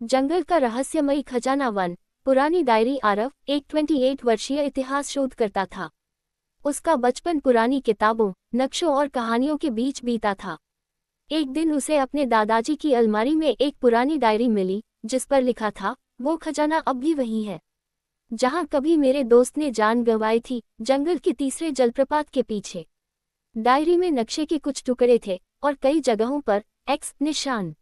जंगल का रहस्यमयी खजाना वन। पुरानी डायरी। आरव एक 28 वर्षीय इतिहास शोधकर्ता था। उसका बचपन पुरानी किताबों, नक्शों और कहानियों के बीच बीता था। एक दिन उसे अपने दादाजी की अलमारी में एक पुरानी डायरी मिली, जिस पर लिखा था, वो खजाना अब भी वही है जहां कभी मेरे दोस्त ने जान गंवाई थी, जंगल के तीसरे जलप्रपात के पीछे। डायरी में नक्शे के कुछ टुकड़े थे और कई जगहों पर एक्स निशान।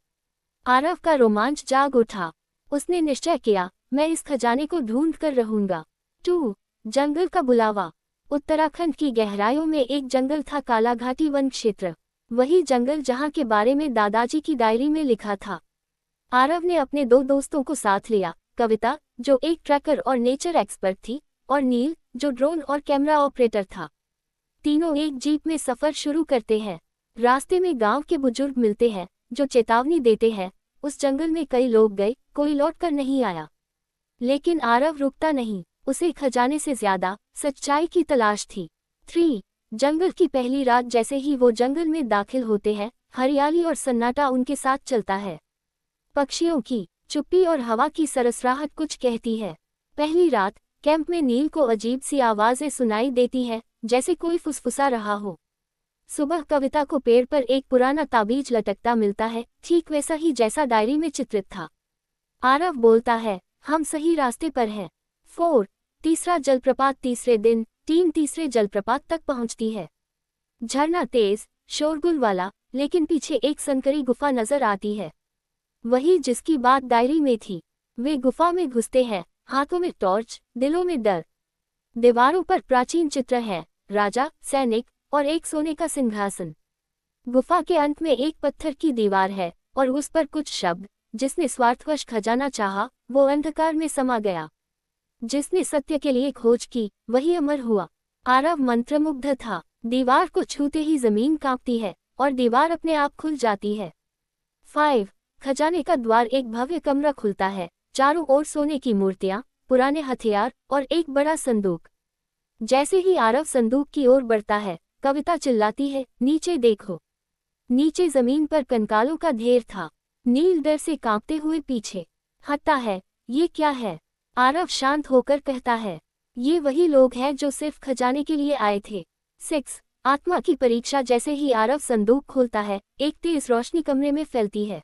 आरव का रोमांच जाग उठा। उसने निश्चय किया, मैं इस खजाने को ढूंढ कर रहूंगा। 2. जंगल का बुलावा। उत्तराखंड की गहराइयों में एक जंगल था, कालाघाटी वन क्षेत्र। वही जंगल जहां के बारे में दादाजी की डायरी में लिखा था। आरव ने अपने दो दोस्तों को साथ लिया, कविता, जो एक ट्रैकर और नेचर एक्सपर्ट थी, और नील, जो ड्रोन और कैमरा ऑपरेटर था। तीनों एक जीप में सफर शुरू करते हैं। रास्ते में गांव के बुजुर्ग मिलते हैं, जो चेतावनी देते हैं, उस जंगल में कई लोग गए, कोई लौटकर नहीं आया। लेकिन आरव रुकता नहीं। उसे खजाने से ज्यादा सच्चाई की तलाश थी। 3. जंगल की पहली रात। जैसे ही वो जंगल में दाखिल होते हैं, हरियाली और सन्नाटा उनके साथ चलता है। पक्षियों की चुप्पी और हवा की सरसराहट कुछ कहती है। पहली रात कैंप में नील को अजीब सी आवाजें सुनाई देती हैं, जैसे कोई फुसफुसा रहा हो। सुबह कविता को पेड़ पर एक पुराना ताबीज लटकता मिलता है, ठीक वैसा ही जैसा डायरी में चित्रित था। आरव बोलता है, हम सही रास्ते पर हैं। 4. तीसरा जलप्रपात। तीसरे दिन टीम तीसरे जलप्रपात तक पहुंचती है। झरना तेज, शोरगुल वाला, लेकिन पीछे एक संकरी गुफा नजर आती है, वही जिसकी बात डायरी में थी। वे गुफा में घुसते हैं, हाथों में टॉर्च, दिलों में डर। दीवारों पर प्राचीन चित्र हैं, राजा, सैनिक और एक सोने का सिंहासन। गुफा के अंत में एक पत्थर की दीवार है और उस पर कुछ शब्द, जिसने स्वार्थवश खजाना चाहा, वो अंधकार में समा गया। जिसने सत्य के लिए खोज की, वही अमर हुआ। आरव मंत्रमुग्ध था। दीवार को छूते ही जमीन कांपती है और दीवार अपने आप खुल जाती है। 5. खजाने का द्वार। एक भव्य कमरा खुलता है, चारों ओर सोने की मूर्तियां, पुराने हथियार और एक बड़ा संदूक। जैसे ही आरव संदूक की ओर बढ़ता है, कविता चिल्लाती है, नीचे देखो। नीचे जमीन पर कंकालों का ढेर था। नील डर से कांपते हुए पीछे हटता है। ये क्या है? आरव शांत होकर कहता है, ये वही लोग हैं जो सिर्फ खजाने के लिए आए थे। 6. आत्मा की परीक्षा। जैसे ही आरव संदूक खोलता है, एक तेज रोशनी कमरे में फैलती है।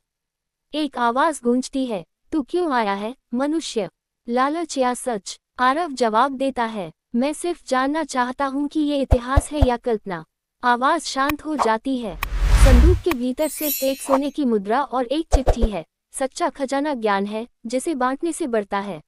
एक आवाज गूंजती है, तू क्यों आया है, मनुष्य? लालच या सच? आरव जवाब देता है, मैं सिर्फ जानना चाहता हूँ कि ये इतिहास है या कल्पना। आवाज शांत हो जाती है। संदूक के भीतर सिर्फ एक सोने की मुद्रा और एक चिट्ठी है। सच्चा खजाना ज्ञान है, जिसे बांटने से बढ़ता है।